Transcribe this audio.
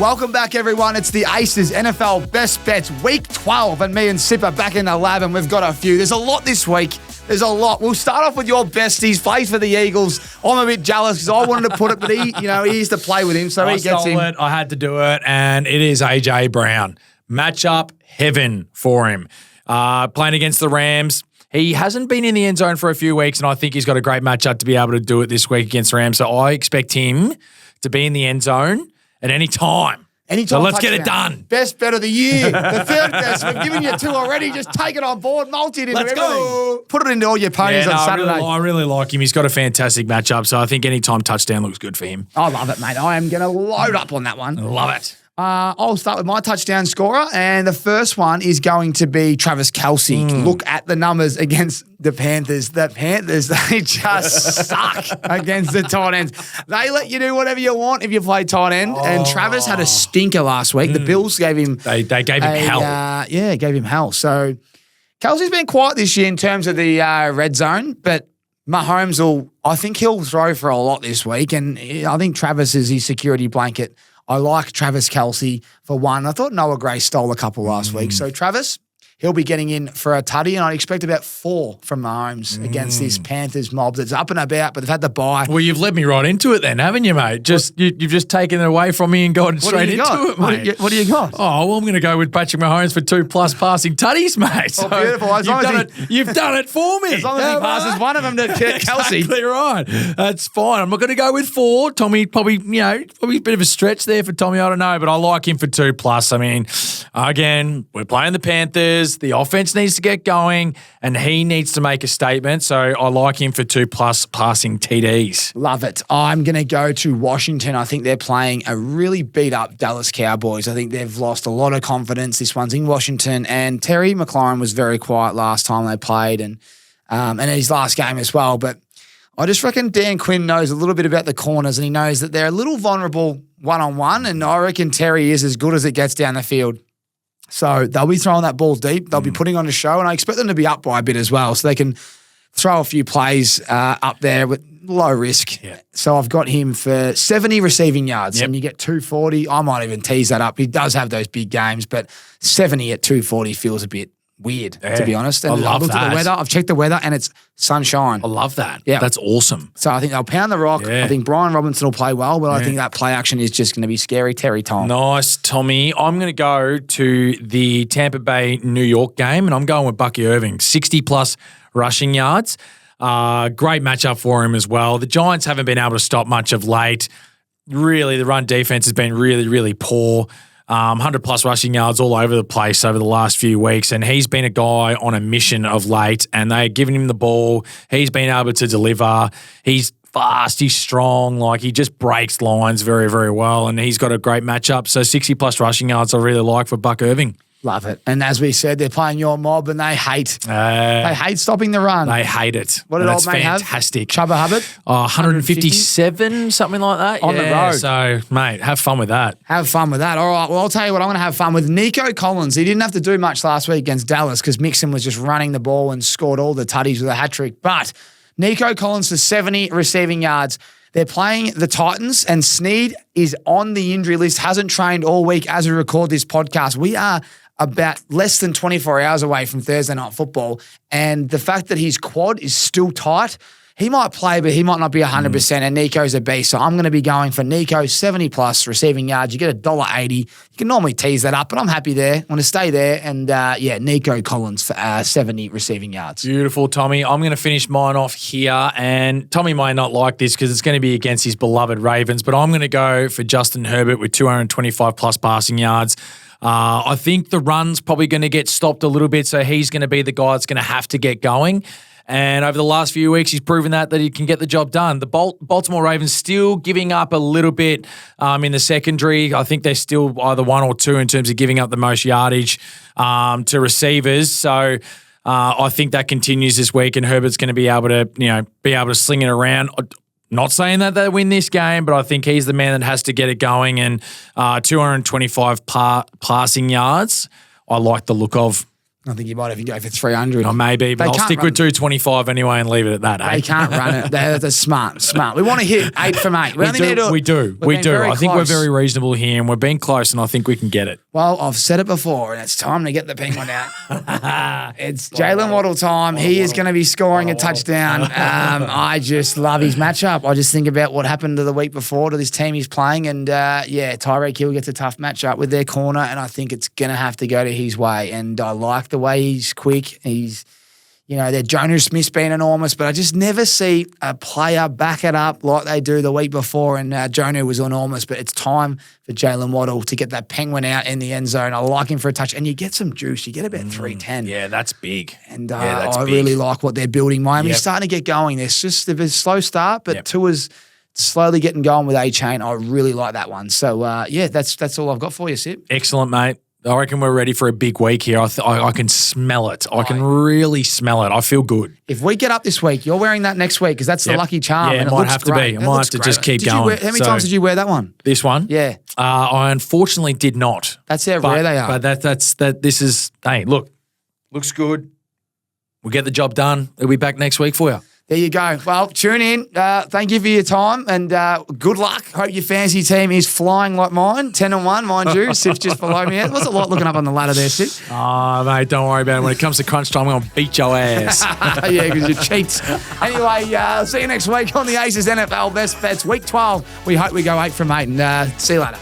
Welcome back, everyone. It's the Aces NFL Best Bets Week 12, and me and Sip are back in the lab, and we've got a few. There's a lot this week. There's a lot. We'll start off with your besties. Plays for the Eagles. I'm a bit jealous because I wanted to put it, but he used to play with him, so he gets him. I had to do it, and it is AJ Brown. Matchup heaven for him. Playing against the Rams. He hasn't been in the end zone for a few weeks, and I think he's got a great matchup to be able to do it this week against the Rams. So I expect him to be in the end zone at any time. So let's get it done. Best bet of the year. The third best. We've given you two already. Just take it on board, multi it into everything. Go. Put it into all your ponies on Saturday. I really like him. He's got a fantastic matchup, so I think anytime touchdown looks good for him. I love it, mate. I am going to load up on that one. Love it. I'll start with my touchdown scorer, and the first one is going to be Travis Kelce. Look at the numbers against the Panthers. The Panthers, they just suck against the tight ends. They let you do whatever you want if you play tight end, and Travis had a stinker last week. The Bills gave him... They gave him hell. Gave him hell. So Kelce's been quiet this year in terms of the red zone, but Mahomes I think he'll throw for a lot this week, and I think Travis is his security blanket. I like Travis Kelce for one. I thought Noah Gray stole a couple last week. So Travis, he'll be getting in for a tutty, and I expect about 4 from Mahomes against this Panthers mob that's up and about, but they've had the bye. Well, you've led me right into it then, haven't you, mate? You've just taken it away from me and gone straight into it, mate. What do you got? Oh, well, I'm going to go with Patrick Mahomes for 2+ passing tutties, mate. So beautiful. You've done it for me. As long as he passes one of them to Kelce. Exactly right. That's fine. I'm not going to go with 4. Tommy, probably a bit of a stretch there for Tommy. I don't know, but I like him for 2+. I mean, again, we're playing the Panthers. The offense needs to get going, and he needs to make a statement. So I like him for 2+ passing TDs. Love it. I'm going to go to Washington. I think they're playing a really beat-up Dallas Cowboys. I think they've lost a lot of confidence. This one's in Washington, and Terry McLaurin was very quiet last time they played, and his last game as well. But I just reckon Dan Quinn knows a little bit about the corners, and he knows that they're a little vulnerable one-on-one, and I reckon Terry is as good as it gets down the field. So they'll be throwing that ball deep. They'll be putting on a show, and I expect them to be up by a bit as well, so they can throw a few plays up there with low risk. Yeah. So I've got him for 70 receiving yards, and you get 240. I might even tease that up. He does have those big games, but 70 at 240 feels a bit weird, to be honest. And I love that. At the weather. I've checked the weather, and it's sunshine. I love that. Yeah. That's awesome. So I think they'll pound the rock. Yeah. I think Brian Robinson will play well, but I think that play action is just going to be scary. Terry Tom. Nice, Tommy. I'm going to go to the Tampa Bay New York game, and I'm going with Bucky Irving, 60+ rushing yards. Great matchup for him as well. The Giants haven't been able to stop much of late. Really, the run defense has been really, really poor. 100+ rushing yards all over the place over the last few weeks, and he's been a guy on a mission of late, and they're giving him the ball. He's been able to deliver. He's fast, he's strong, like he just breaks lines very, very well, and he's got a great matchup. So 60+ rushing yards I really like for Buck Irving. Love it. And as we said, they're playing your mob, and they hate stopping the run. They hate it. What did old mate have? Fantastic. Chubba Hubbard? 157, something like that. On the road. So, mate, have fun with that. Have fun with that. All right. Well, I'll tell you what I'm going to have fun with. Nico Collins. He didn't have to do much last week against Dallas because Mixon was just running the ball and scored all the tutties with a hat trick. But Nico Collins for 70 receiving yards. They're playing the Titans, and Snead is on the injury list, hasn't trained all week as we record this podcast. We are about less than 24 hours away from Thursday Night Football, and the fact that his quad is still tight, he might play, but he might not be 100%, and Nico's a beast. So I'm going to be going for Nico, 70+ receiving yards. You get $1.80. You can normally tease that up, but I'm happy there. I want to stay there, and Nico Collins for 70 receiving yards. Beautiful, Tommy. I'm going to finish mine off here, and Tommy may not like this because it's going to be against his beloved Ravens, but I'm going to go for Justin Herbert with 225+ passing yards. I think the run's probably going to get stopped a little bit, so he's going to be the guy that's going to have to get going. And over the last few weeks, he's proven that he can get the job done. The Baltimore Ravens still giving up a little bit in the secondary. I think they're still either 1 or 2 in terms of giving up the most yardage to receivers. So I think that continues this week, and Herbert's going to be able to sling it around. Not saying that they win this game, but I think he's the man that has to get it going. And 225 passing yards, I like the look of. I think you might even go for 300. Or maybe, but They I'll can't stick run- with 225 anyway and leave it at that. They can't run it. They're smart. We want to hit 8 from 8. We do. We've been very I think we're close. very reasonable here, and we're being close, and I think we can get it. Well, I've said it before, and it's time to get the penguin out. It's Jalen Waddle time. He is going to be scoring a touchdown. I just love his matchup. I just think about what happened to the week before to this team he's playing, and Tyreek Hill gets a tough matchup with their corner, and I think it's going to have to go to his way. And I like the way he's quick. He's, their Jonas Smith's been enormous, but I just never see a player back it up like they do the week before. And Jonah was enormous, but it's time for Jalen Waddle to get that penguin out in the end zone. I like him for a touch, and you get some juice. You get about 310. Yeah, that's big. And that's I big. really like what they're building. Miami's Yep. starting to get going. There's just a slow start, but Yep. Tua's slowly getting going with A-Chain. I really like that one. So, that's all I've got for you, Sip. Excellent, mate. I reckon we're ready for a big week here. I can smell it. I can really smell it. I feel good. If we get up this week, you're wearing that next week because that's the Yep. lucky charm. Yeah, and it might looks have to great. be. I It might looks have to great. just keep Did you going. how many So- times did you wear that one? This one? Yeah. I unfortunately did not. That's how But, rare they are. but this is, hey, look, looks good. We'll get the job done. We'll be back next week for you. There you go. Well, tune in. Thank you for your time and good luck. Hope your fantasy team is flying like mine. 10-1, mind you. Sif's just below me. What's it like looking up on the ladder there, Sif? Oh, mate, don't worry about it. When it comes to crunch time, I'm going to beat your ass. Yeah, because you cheats. Anyway, see you next week on the Aces NFL Best Bets Week 12. We hope we go 8 from 8 and see you later.